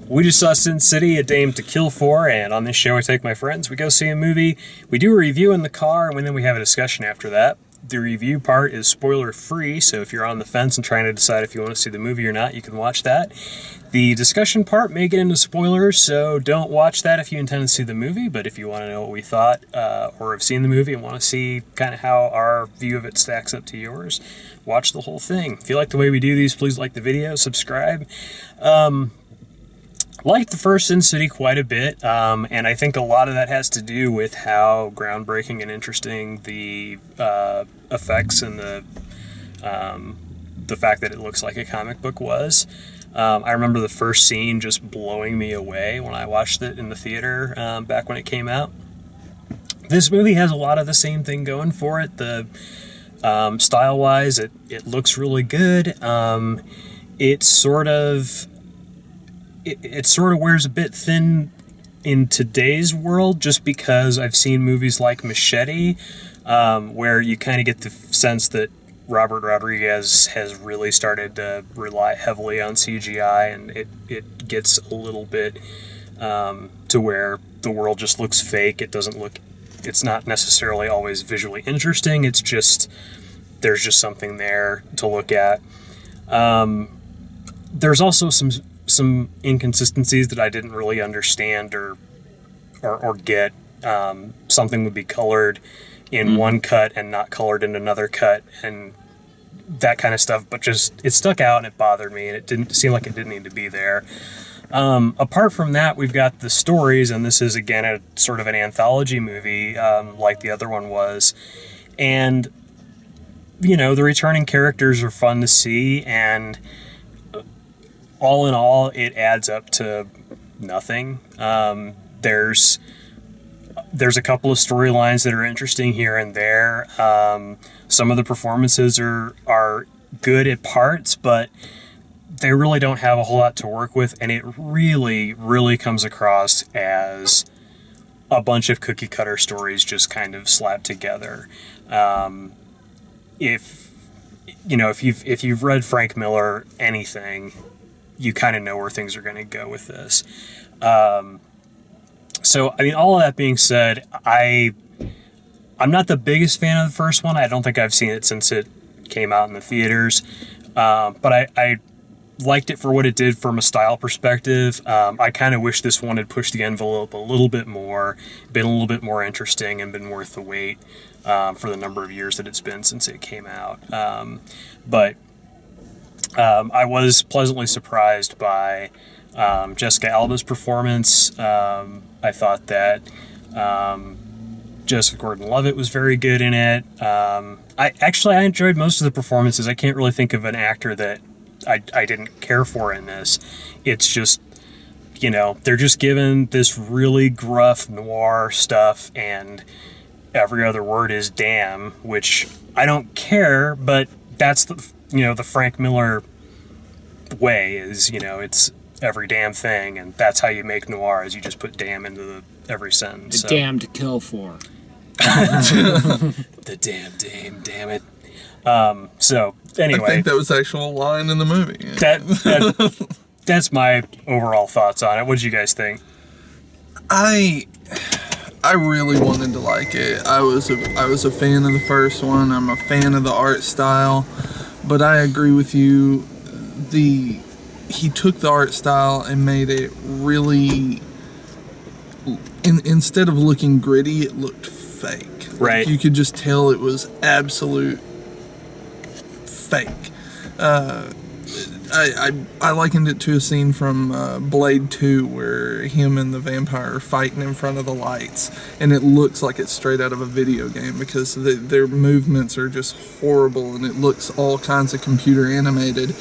We just saw Sin City, A Dame to Kill For, and on this show I take my friends, we go see a movie, we do a review in the car, and then we have a discussion after that. The review part is spoiler-free, so if you're on the fence and trying to decide if you want to see the movie or not, you can watch that. The discussion part may get into spoilers, so don't watch that if you intend to see the movie, but if you want to know what we thought or have seen the movie and want to see kind of how our view of it stacks up to yours, watch the whole thing. If you like the way we do these, please like the video, subscribe. Liked the first Sin City quite a bit, and I think a lot of that has to do with how groundbreaking and interesting the effects and the fact that it looks like a comic book was. I remember the first scene just blowing me away when I watched it in the theater back when it came out. This movie has a lot of the same thing going for it. The style-wise, it looks really good. It sort of wears a bit thin in today's world just because I've seen movies like Machete where you kind of get the sense that Robert Rodriguez has really started to rely heavily on CGI, and it gets a little bit to where the world just looks fake. It's not necessarily always visually interesting. It's just, there's just something there to look at. There's also some inconsistencies that I didn't really understand or get. Something would be colored in one cut and not colored in another cut, and that kind of stuff, but just it stuck out and it bothered me, and it didn't seem like it didn't need to be there. Apart from that, we've got the stories, and this is again a sort of an anthology movie like the other one was, and the returning characters are fun to see, and all in all, it adds up to nothing. There's a couple of storylines that are interesting here and there. Some of the performances are good at parts, but they really don't have a whole lot to work with, and it really, really comes across as a bunch of cookie-cutter stories just kind of slapped together. If you've read Frank Miller anything, you kind of know where things are going to go with this. So, I mean, all of that being said, I'm not the biggest fan of the first one. I don't think I've seen it since it came out in the theaters. But I liked it for what it did from a style perspective. I kind of wish this one had pushed the envelope a little bit more, been a little bit more interesting, and been worth the wait for the number of years that it's been since it came out. But I was pleasantly surprised by Jessica Alba's performance. I thought that Jessica Gordon-Levitt was very good in it. I enjoyed most of the performances. I can't really think of an actor that I didn't care for in this. It's just, they're just given this really gruff noir stuff, and every other word is damn, which I don't care, but that's the Frank Miller way is, it's every damn thing, and that's how you make noir, is you just put damn into every sentence. The damn to kill for. The damn dame, damn it. So anyway, I think that was the actual line in the movie. That's my overall thoughts on it. What did you guys think? I really wanted to like it. I was a fan of the first one. I'm a fan of the art style, but I agree with you. He took the art style and made it really. Instead of looking gritty, it looked fake. Right. Like you could just tell it was absolute fake. I likened it to a scene from Blade 2 where him and the vampire are fighting in front of the lights, and it looks like it's straight out of a video game because their movements are just horrible, and it looks all kinds of computer animated.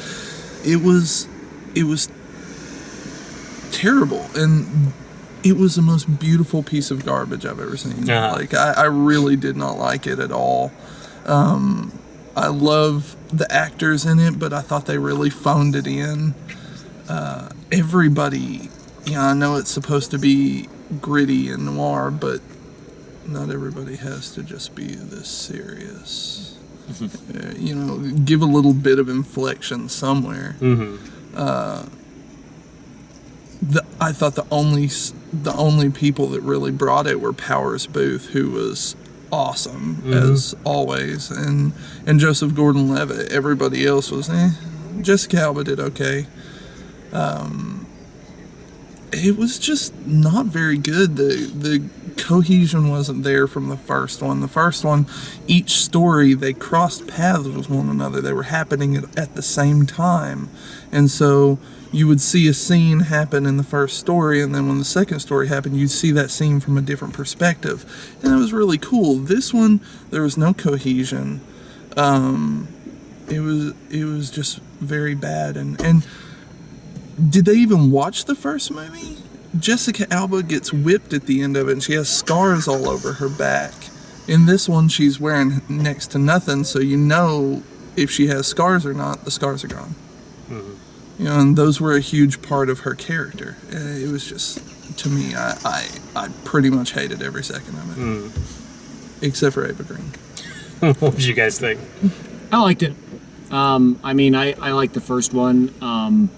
It was terrible, and it was the most beautiful piece of garbage I've ever seen. Uh-huh. Like, I really did not like it at all. I love the actors in it, but I thought they really phoned it in. Everybody, I know it's supposed to be gritty and noir, but not everybody has to just be this serious. Give a little bit of inflection somewhere. Mm-hmm. I thought the only people that really brought it were Powers Booth, who was awesome as always, and Joseph Gordon-Levitt. Everybody else was Jessica Alba did okay. It was just not very good. The cohesion wasn't there from the first one. The first one, each story, they crossed paths with one another. They were happening at the same time. And so you would see a scene happen in the first story, and then when the second story happened, you'd see that scene from a different perspective. And it was really cool. This one, there was no cohesion. It was just very bad. And did they even watch the first movie? Jessica Alba gets whipped at the end of it, and she has scars all over her back. In this one, she's wearing next to nothing, so you know if she has scars or not. The scars are gone. You know, and those were a huge part of her character. It was just, to me, I pretty much hated every second of it, except for Ava Green. What did you guys think? I liked it. I mean, I liked the first one.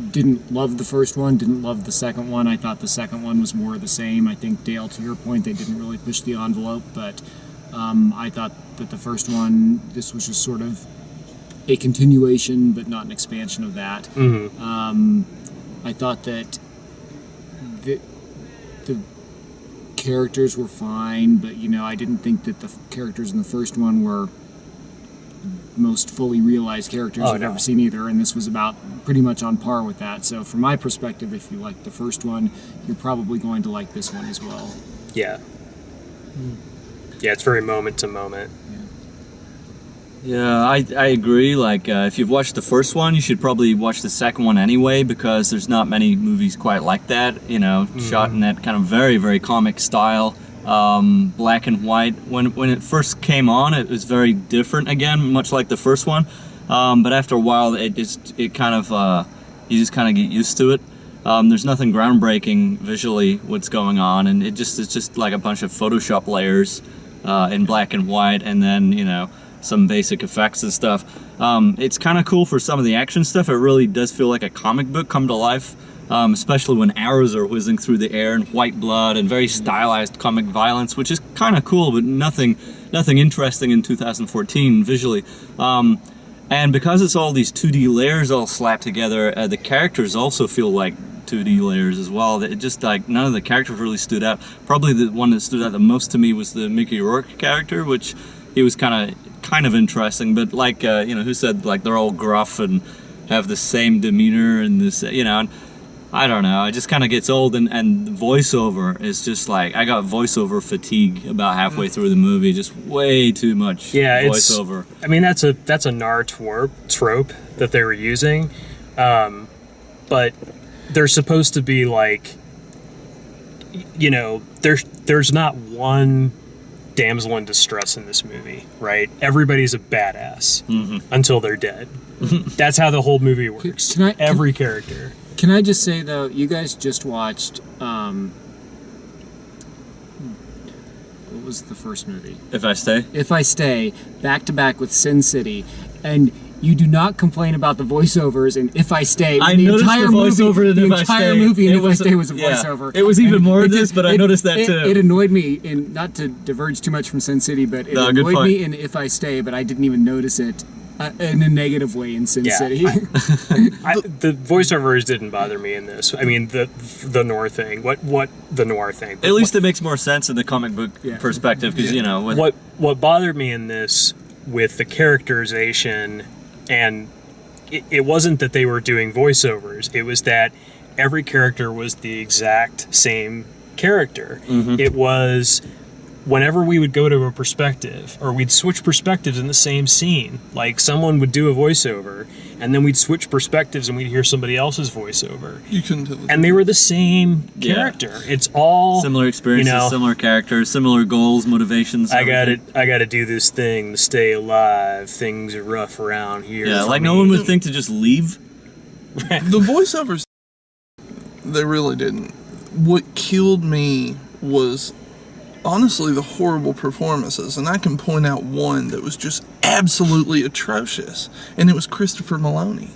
Didn't love the first one, didn't love the second one. I thought the second one was more of the same. I think, Dale, to your point, they didn't really push the envelope, but I thought that the first one, this was just sort of a continuation, but not an expansion of that. I thought that the characters were fine, but, you know, I didn't think that the characters in the first one were most fully realized characters I've ever seen either, and this was about pretty much on par with that. So from my perspective, if you like the first one, you're probably going to like this one as well. Yeah. Yeah, it's very moment to moment. Yeah, I agree. Like, if you've watched the first one, you should probably watch the second one anyway, because there's not many movies quite like that, you know, shot in that kind of very, very comic style. Black and white. When it first came on, it was very different again, much like the first one. But after a while, you just kind of get used to it. There's nothing groundbreaking visually what's going on, and it's just like a bunch of Photoshop layers in black and white, and then, you know, some basic effects and stuff. It's kind of cool for some of the action stuff. It really does feel like a comic book come to life. Especially when arrows are whizzing through the air and white blood and very stylized comic violence, which is kind of cool, but nothing interesting in 2014 visually. And because it's all these 2D layers all slapped together, the characters also feel like 2D layers as well. It just, like, none of the characters really stood out. Probably the one that stood out the most to me was the Mickey Rourke character, which he was kind of interesting, but like, you know, who said, like, they're all gruff and have the same demeanor and this, you know, and I don't know, it just kind of gets old, and voiceover is just like, I got voiceover fatigue about halfway through the movie, just way too much voiceover. I mean, that's a NAR trope that they were using, but they're supposed to be like, you know, there's not one damsel in distress in this movie, right? Everybody's a badass until they're dead. That's how the whole movie works. Every character. Can I just say, though, you guys just watched, what was the first movie? If I Stay? If I Stay, back to back with Sin City, and you do not complain about the voiceovers in If I Stay. I noticed the voiceover in If I Stay. The entire movie in If I Stay was a voiceover. It was even more of this, but I noticed that too. It annoyed me, not to diverge too much from Sin City, but it annoyed me in If I Stay, but I didn't even notice it in a negative way in Sin City. The voiceovers didn't bother me in this. I mean, the noir thing. What the noir thing? At least it makes more sense in the comic book perspective, because you know what bothered me in this with the characterization, and it wasn't that they were doing voiceovers. It was that every character was the exact same character. It was, whenever we would go to a perspective, or we'd switch perspectives in the same scene, like someone would do a voiceover, and then we'd switch perspectives and we'd hear somebody else's voiceover. You couldn't tell. And they were the same character. It's all similar experiences, you know, similar characters, similar goals, motivations. I gotta do this thing to stay alive. Things are rough around here. Yeah, like no one would think to just leave. The voiceovers, they really didn't. What killed me was, honestly, the horrible performances, and I can point out one that was just absolutely atrocious, and it was Christopher Maloney.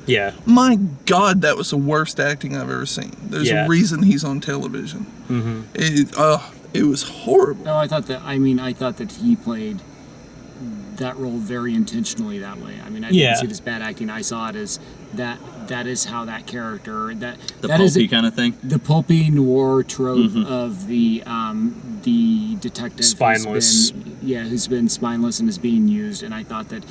Yeah. My God, that was the worst acting I've ever seen. There's Yeah. a reason he's on television. It was horrible. No, I thought that he played that role very intentionally that way. I mean, I Yeah. didn't see it as bad acting. I saw it as that is how that character The that is pulpy kind of thing. the pulpy noir trope of the detective Spineless. who's been spineless and is being used. And I thought that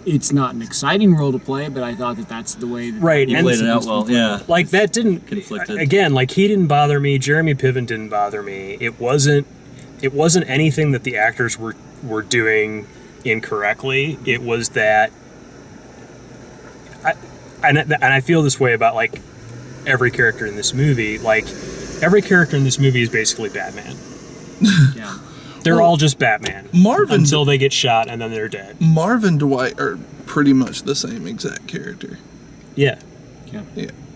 it's not an exciting role to play, but I thought that that's the way that Right, You and played it out well, yeah. Like that didn't Conflicted. again. Like he didn't bother me. Jeremy Piven didn't bother me. It wasn't anything that the actors were doing incorrectly. It was that. And I feel this way about like every character in this movie. Like every character in this movie is basically Batman. yeah. They're Well, all just Batman Marvin- until they get shot and then they're dead. Marv and Dwight are pretty much the same exact character. Yeah. Yeah,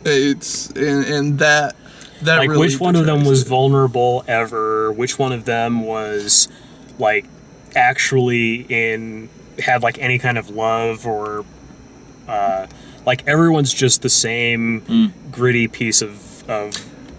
it's and that Like really which one of them portrays was it. vulnerable ever? Which one of them was like actually had like any kind of love or like everyone's just the same gritty piece of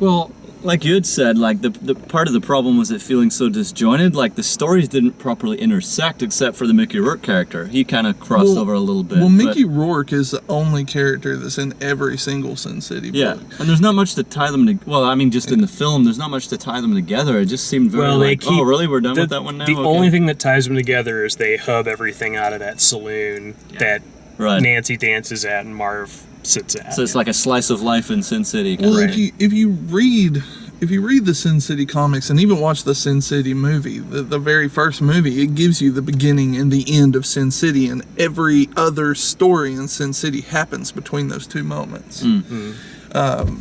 Well, Like you had said, like the part of the problem was it feeling so disjointed. Like the stories didn't properly intersect, except for the Mickey Rourke character. He kind of crossed over a little bit. Well, but- Mickey Rourke is the only character that's in every single Sin City yeah, book. and there's not much to tie them to. Well, I mean, just in the film, there's not much to tie them together. It just seemed very well, like, they keep. oh, really? We're done the, with that one now. The Okay. only thing that ties them together is they hub everything out of that saloon that right. Nancy dances at and Marv sits at. So it's like a slice of life in Sin City. Well, Right. if you read the Sin City comics and even watch the Sin City movie, the very first movie, it gives you the beginning and the end of Sin City, and every other story in Sin City happens between those two moments.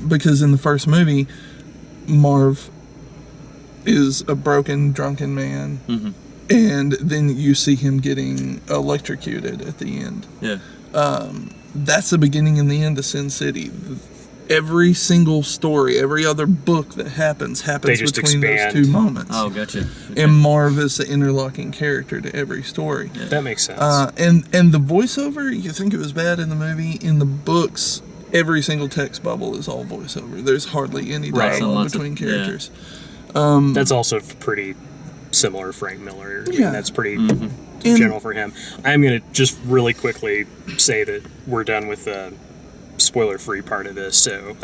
Because in the first movie, Marv is a broken, drunken man, and then you see him getting electrocuted at the end. Yeah. That's the beginning and the end of Sin City. Every single story, every other book that happens They just between expand. those two moments. Oh, gotcha. Okay. And Marv is the interlocking character to every story. That makes sense. And the voiceover, you think it was bad in the movie. In the books, every single text bubble is all voiceover. There's hardly any Right. dialogue Lots of- between yeah. characters. That's also pretty similar Frank Miller. I mean, Yeah. that's pretty And- general for him. I'm going to just really quickly say that we're done with the spoiler-free part of this. So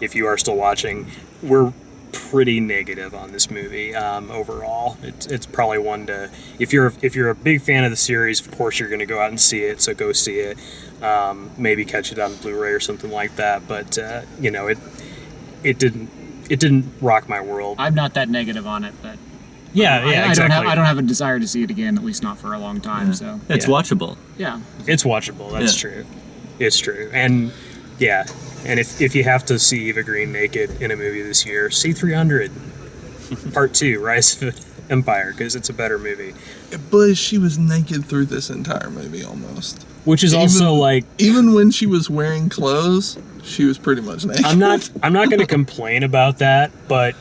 if you are still watching, we're pretty negative on this movie overall. It's probably one to if you're a big fan of the series, of course you're going to go out and see it. So go see it. Maybe catch it on Blu-ray or something like that. But it didn't rock my world. I'm not that negative on it, but Yeah, I exactly. don't have a desire to see it again, at least not for a long time. So It's Yeah. watchable. yeah, It's watchable. That's Yeah. true. It's true. And yeah, and if you have to see Eva Green naked in a movie this year, see 300 Part 2, Rise of Empire, because it's a better movie. But she was naked through this entire movie almost. Which is also like Even when she was wearing clothes, she was pretty much naked. I'm not going to complain about that, but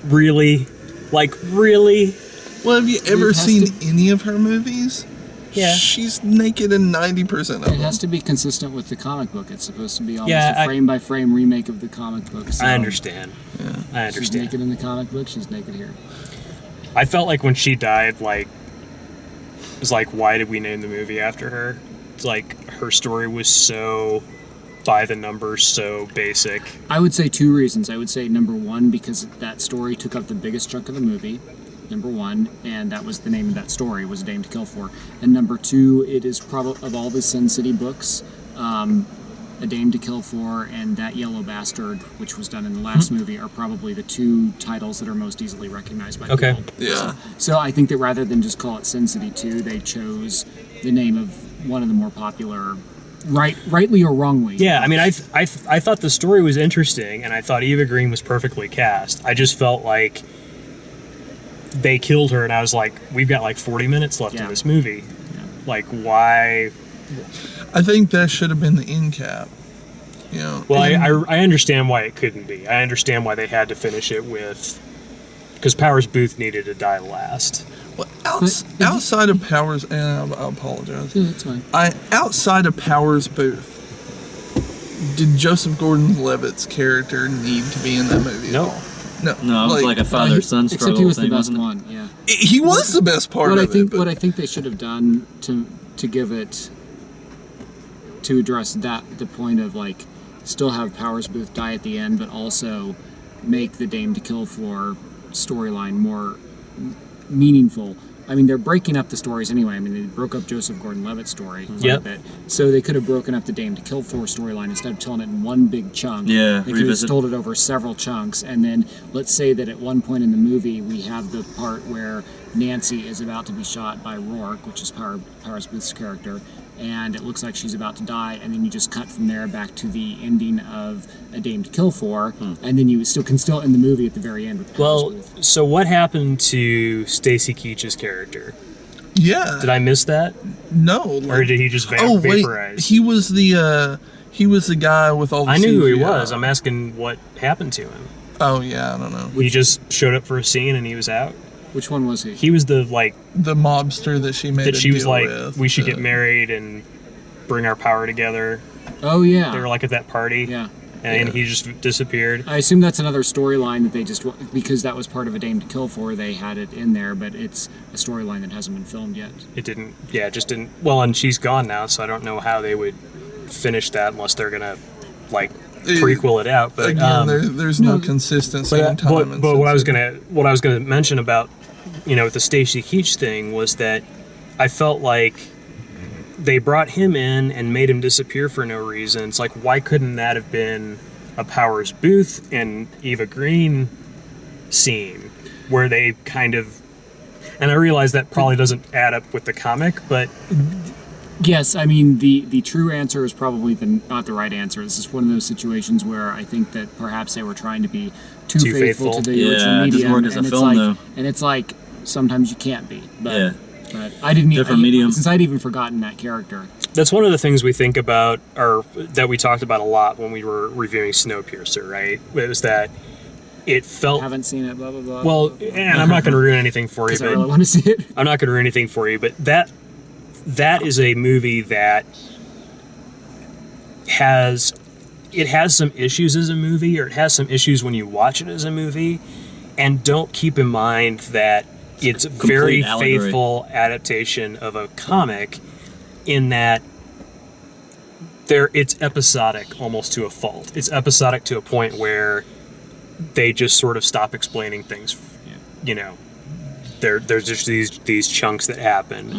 really. Well, have you ever It has seen to- any of her movies? Yeah. She's naked in 90% of it them. has to be consistent with the comic book. It's supposed to be almost Yeah, a frame by frame remake of the comic book. So I understand. I She's understand. naked in the comic book. She's naked here. I felt like when she died, like, it was like, why did we name the movie after her? It's like her story was so by the numbers, so basic. I would say two reasons. I would say number one, because that story took up the biggest chunk of the movie. Number one, and that was the name of that story, was A Dame to Kill For. And number two, it is probably, of all the Sin City books, A Dame to Kill For and That Yellow Bastard, which was done in the last movie, are probably the two titles that are most easily recognized by Okay. people. Yeah. So I think that rather than just call it Sin City 2, they chose the name of one of the more popular, rightly or wrongly. Yeah, I mean, I thought the story was interesting, and I thought Eva Green was perfectly cast. I just felt like they killed her, and I was like, we've got like 40 minutes left in Yeah. this movie. Like, why? I think that should have been the end cap. You know. Well, and- I understand why it couldn't be. I understand why they had to finish it with, because Powers Booth needed to die last. well, But- outside of Powers, and I apologize. Yeah, that's fine. Outside of Powers Booth, Did Joseph Gordon-Levitt's character need to be in that movie? No. At all? No. No, it was like a father-son struggle. Except he was the thing, best wasn't it? one. Yeah. He was the best part What of I think it. what I think they should have done to give it to address the point of like still have Powers Booth die at the end, but also make the Dame to Kill For storyline more meaningful. I mean, they're breaking up the stories anyway. I mean, they broke up Joseph Gordon-Levitt's story quite Yep. a bit. So they could have broken up the Dame to Kill For storyline instead of telling it in one big chunk. Yeah, they could have revisit. told it over several chunks. And then let's say that at one point in the movie, we have the part where Nancy is about to be shot by Rourke, which is Powers Booth's character, and it looks like she's about to die, and then you just cut from there back to the ending of A Dame to Kill For, and then you can still end the movie at the very end with Powers Well, Booth. so what happened to Stacy Keach's character? Yeah. Did I miss that, No. or did he just Oh wait, vaporize? he was the guy with all the I knew who he CGI. was. I'm asking what happened to him. Oh yeah, I don't know. He just showed up for a scene and he was out. Which one was he? He was the like The mobster that she made that a she was deal like, with, we should the- get married and bring our power together. Oh, yeah. They were like at that party, Yeah. and Yeah. he just disappeared. I assume that's another storyline that they just, because that was part of A Dame to Kill For, they had it in there, but it's a storyline that hasn't been filmed yet. It didn't. Yeah, it just didn't. Well, and she's gone now, so I don't know how they would finish that unless they're gonna like prequel it out. But Again, there's no consistency in time. and but what I was sense. gonna mention about with the Stacy Keach thing was that I felt like they brought him in and made him disappear for no reason. It's like, why couldn't that have been a Powers Booth and Eva Green scene where they kind of, and I realize that probably doesn't add up with the comic, but Yes, I mean, the true answer is probably not the right answer. This is one of those situations where I think that perhaps they were trying to be too Too faithful faithful. to the Yeah, original it doesn't medium. work as a and it's film, like, though. And it's like, sometimes you can't be. But, Yeah. but I didn't Different medium. Since I'd even forgotten that character. that's one of the things we think about, or that we talked about a lot when we were reviewing Snowpiercer, right? It was that it felt Haven't seen it, blah, blah, blah. well, and I'm not going to ruin anything for you, because I but really want to see it. I'm not going to ruin anything for you, but that is a movie that has some issues as a movie, or it has some issues when you watch it as a movie, and don't keep in mind that it's a very complete allegory. faithful adaptation of a comic, in that it's episodic almost to a fault. It's episodic to a point where they just sort of stop explaining things. There's just these chunks that happen,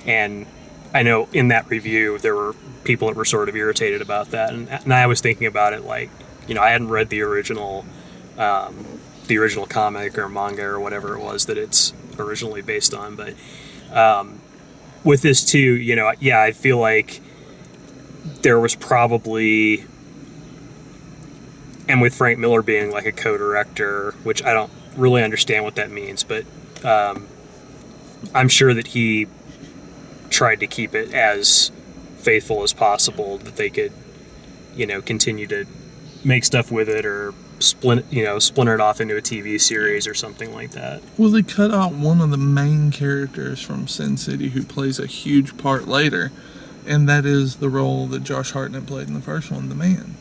and I know in that review there were people that were sort of irritated about that, and I was thinking about it like, I hadn't read the original comic or manga or whatever it was that it's originally based on, but with this too, I feel like there was probably, and with Frank Miller being like a co-director, which I don't really understand what that means, but I'm sure that he tried to keep it as faithful as possible, that they could, continue to make stuff with it, or splinter it off into a TV series or something like that. Well, they cut out one of the main characters from Sin City who plays a huge part later, and that is the role that Josh Hartnett played in the first one, the man.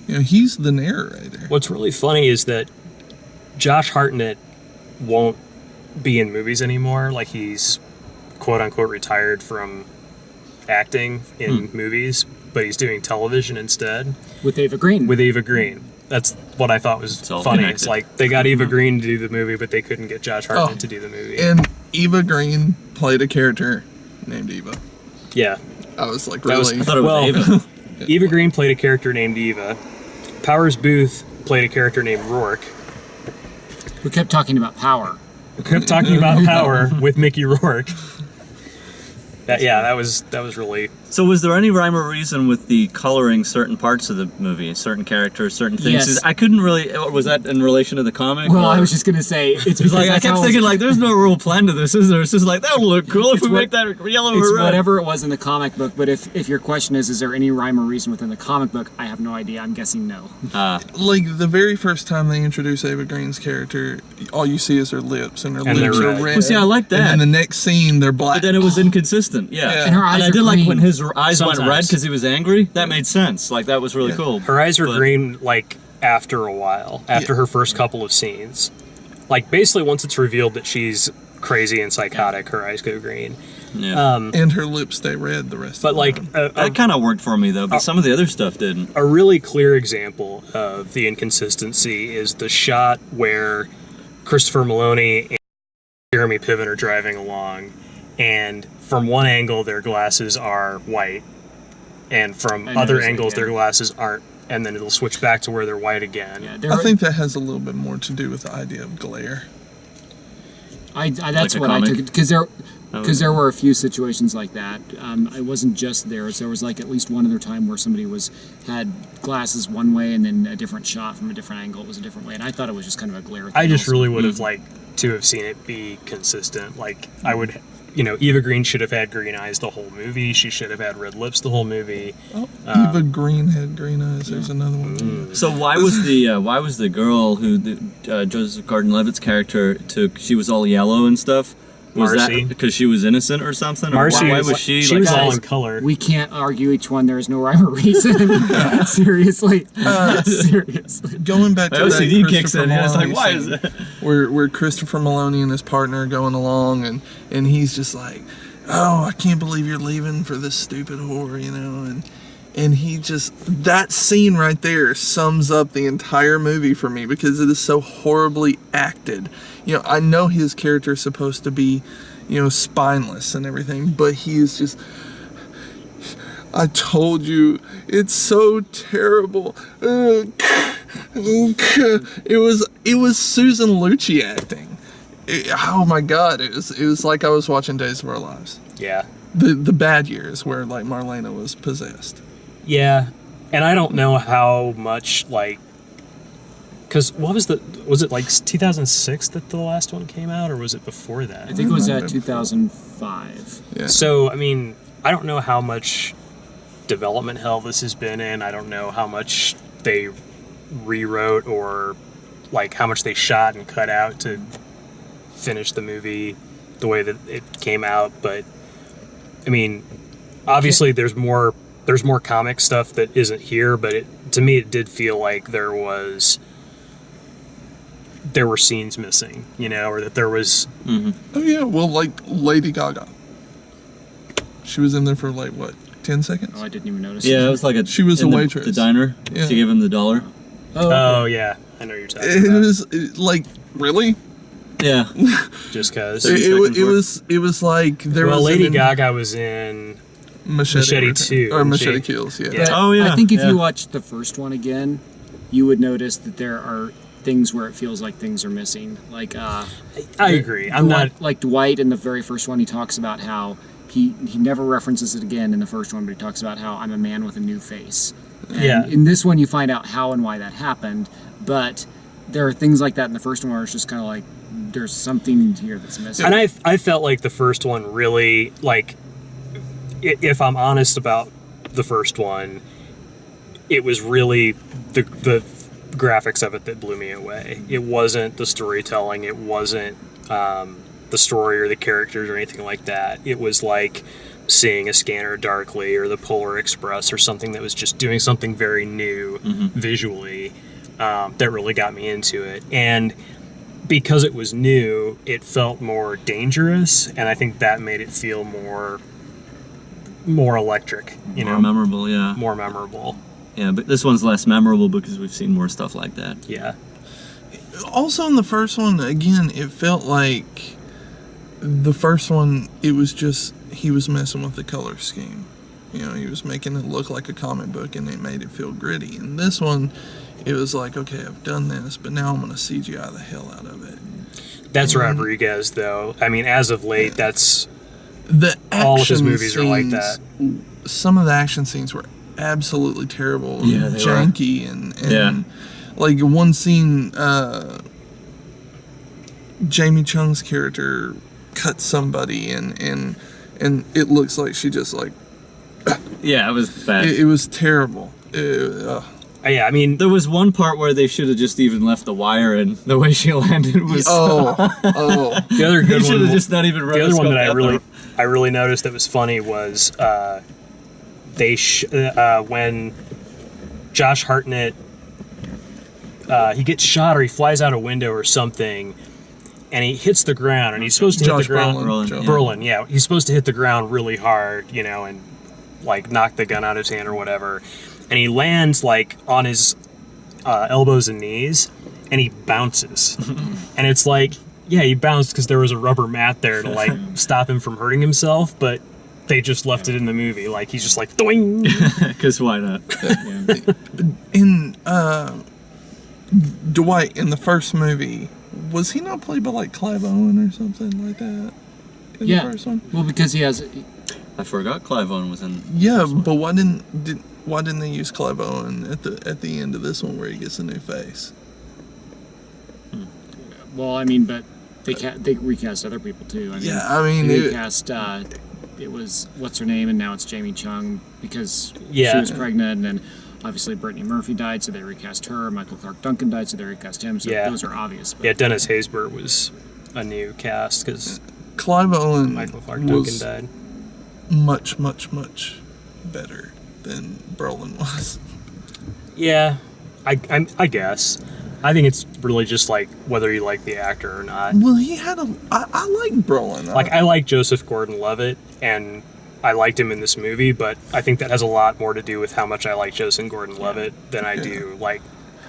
He's the narrator. What's really funny is that Josh Hartnett won't be in movies anymore. Like, he's quote unquote retired from acting in movies, but he's doing television instead With Eva Green. with Eva Green. That's what I thought was It's all funny. connected. It's like they got Eva Green to do the movie, but they couldn't get Josh Hartnett Oh, to do the movie. And Eva Green played a character named Eva. Yeah. I was like, That was- really? I thought it was Well, Ava. Eva Green played a character named Eva. Powers Booth played a character named Rourke. We kept talking about power. We kept talking about power with Mickey Rourke. That was really. So was there any rhyme or reason with the coloring certain parts of the movie, certain characters, certain things? Yes. I couldn't really. Was that in relation to the comic? Well, or- I was just going to say, it's It's because like I that's kept how thinking, like, there's no real plan to this, is there? It's just like, that'll look cool if we what- make that yellow it's or red. whatever it was in the comic book, but if your question is there any rhyme or reason within the comic book, I have no idea. I'm guessing no. Like, the very first time they introduce Eva Green's character, all you see is her lips, and her And lips they're are red. red. Well, see, I like that. And then the next scene, they're black. But then it was inconsistent, yeah. Yeah. And her eyes I are did like when green. his her eyes went red Sometimes. because he was angry. That made sense. Like that was really cool. Her eyes were But- green like after a while, after her first couple of scenes. Like basically once it's revealed that she's crazy and psychotic, her eyes go green. Yeah. And her lips stay red the rest But of the like time. That kind of worked for me though, but some of the other stuff didn't. a really clear example of the inconsistency is the shot where Christopher Maloney and Jeremy Piven are driving along, and from one angle their glasses are white, and from I other noticed that, angles yeah. their glasses aren't, and then it'll switch back to where they're white again. Yeah, I think that has a little bit more to do with the idea of glare. that's Like a what I comic? took it because there were a few situations like that. It wasn't just theirs. There was like at least one other time where somebody had glasses one way and then a different shot from a different angle. It was a different way, and I thought it was just kind of a glare thing. I just also. really would have liked to have seen it be consistent. Like I would, Eva Green should have had green eyes the whole movie. She should have had red lips the whole movie. Oh, Eva Green had green eyes. There's another one. So why was the girl who Joseph Gordon-Levitt's character took? She was all yellow and stuff. Was Marcy. that because she was innocent or something? Or Marcy why was- was she? she like, was all Guys, in color. We can't argue each one. There is no rhyme or reason. Seriously. Seriously. Going back my to that OCD kicks in. Christopher And it's like, Maloney why is scene, it? where Christopher Maloney and his partner are going along, and he's just like, oh, I can't believe you're leaving for this stupid whore, and he just, that scene right there sums up the entire movie for me because it is so horribly acted. I know his character is supposed to be, spineless and everything, but he is just, I told you, it's so terrible. It was Susan Lucci acting. Oh my god, it was like I was watching Days of Our Lives. Yeah. The bad years where like Marlena was possessed. Yeah, and I don't know how much because was it like 2006 that the last one came out, or was it before that? I think it was Might have been 2005. Yeah. So I mean, I don't know how much development hell this has been in. I don't know how much they rewrote or like how much they shot and cut out to finish the movie the way that it came out. But I mean, obviously there's more comic stuff that isn't here, but to me it did feel like there were scenes missing, or that there was. Oh yeah, well like Lady Gaga. She was in there for like what, 10 seconds? Oh, I didn't even notice. Yeah, it was like She was in a the- waitress. The diner. Yeah. She gave him the $1. Oh yeah, I know what you're talking It about. was like really. Yeah. Just because. It, seconds it was like there Well, was Lady an Gaga was in. Machete Machete 2, or isn't Machete she? Kills. Yeah. Yeah. Oh yeah. I think if yeah. you watch the first one again, you would notice that there are things where it feels like things are missing. Like I agree. I'm not. like Dwight in the very first one. He talks about how he never references it again in the first one, but he talks about how I'm a man with a new face. And Yeah. in this one, you find out how and why that happened, but there are things like that in the first one where it's just kind of like there's something here that's missing. And I felt like the first one really, like, if I'm honest about the first one, it was really the graphics of it that blew me away. It wasn't the storytelling. It wasn't the story or the characters or anything like that. It was like seeing a Scanner Darkly or the Polar Express or something that was just doing something very new visually that really got me into it. And because it was new, it felt more dangerous, and I think that made it feel more electric, More memorable, yeah. more memorable. Yeah, but this one's less memorable because we've seen more stuff like that. Yeah. Also in the first one, again, it felt like the first one, it was just he was messing with the color scheme. He was making it look like a comic book, and it made it feel gritty. And this one, it was like, okay, I've done this, but now I'm going to CGI the hell out of it. That's Rodriguez, though. I mean, as of late, that's The action all of his movies are like scenes, that. Some of the action scenes were absolutely terrible, Yeah, and they janky, and Yeah. like one scene, Jamie Chung's character cut somebody, and it looks like she just like Yeah, it was bad. it was terrible. yeah. I mean, There was one part where they should have just even left the wire in. The way she landed was. Oh, the other They good should one. have just not even. The other one that rotoscoped out I really noticed that was funny was when Josh Hartnett he gets shot or he flies out a window or something, and he hits the ground, and he's supposed to hit Josh the ground. Brolin. Yeah, he's supposed to hit the ground really hard, and like knock the gun out of his hand or whatever, and he lands like on his elbows and knees, and he bounces, and it's like, yeah, he bounced because there was a rubber mat there to like stop him from hurting himself, but they just left it in the movie. Like, he's just like, doing. Because why not? In Dwight in the first movie, was he not played by like Clive Owen or something like that? In the first one? Well, because he has. I forgot Clive Owen was in. Yeah, but why didn't they use Clive Owen at the end of this one where he gets a new face? Well, I mean, but they recast other people too. I mean, Yeah, I mean, they recast. It was what's her name, and now it's Jamie Chung because she Yeah. was pregnant, and then obviously Brittany Murphy died, so they recast her. Michael Clark Duncan died, so they recast him. So Yeah. those are obvious. But Yeah, Dennis Haysbert was a new cast because Clive Owen Michael Clark Duncan was died. much, much, much better than Brolin was. Yeah, I guess. I think it's really just like whether you like the actor or not. Well, he had I like Brolin. Like, I like Joseph Gordon-Levitt, and I liked him in this movie, but I think that has a lot more to do with how much I like Joseph Gordon-Levitt than I do like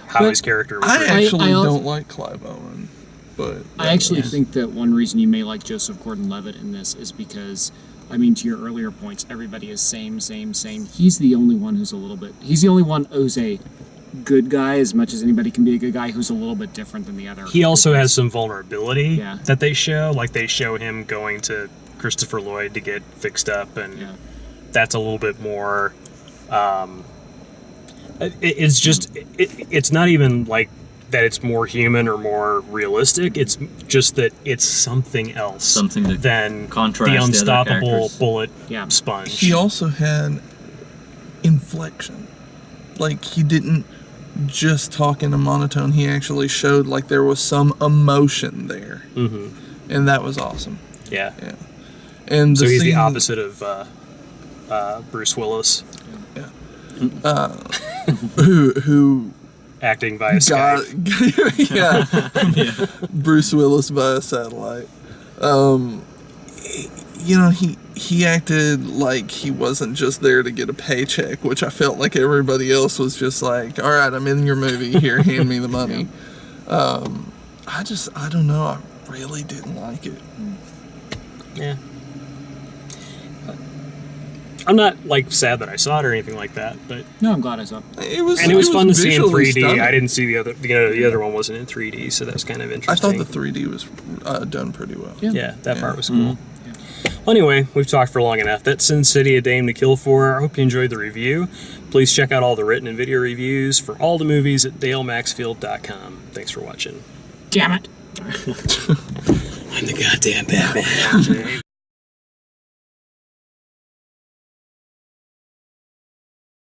how But his character was I written. actually I also- don't like Clive Owen, but I actually think that one reason you may like Joseph Gordon-Levitt in this is because, I mean, to your earlier points, everybody is same. He's the only one who's he's the only one who's a good guy as much as anybody can be a good guy, who's a little bit different than the other. He also has some vulnerability Yeah. that they show. Like, they show him going to Christopher Lloyd to get fixed up, and Yeah. that's a little bit more. It's just. It's not even like that. It's more human or more realistic. It's just that it's something else. Something to than contrast the the other unstoppable characters. bullet Yeah. sponge. he also had inflection. Like, he didn't just talk in a monotone. He actually showed like there was some emotion there, and that was awesome. Yeah. Yeah, and So he's the scene- opposite of Bruce Willis, who acting via got Skype. yeah, Bruce Willis via satellite. He acted like he wasn't just there to get a paycheck, which I felt like everybody else was just like, all right, I'm in your movie, here, hand me the money. I don't know, I really didn't like it. Yeah. I'm not like sad that I saw it or anything like that, but No, I'm glad I saw it. It was fun to see in visually 3D. stunning. I didn't see the other one wasn't in 3D, so that was kind of I interesting. thought the 3D was done pretty well. Yeah, that Yeah. part was cool. Well, anyway, we've talked for long enough. That's Sin City: A Dame to Kill For. I hope you enjoyed the review. Please check out all the written and video reviews for all the movies at dalemaxfield.com. Thanks for watching. Damn it! I'm the goddamn Batman.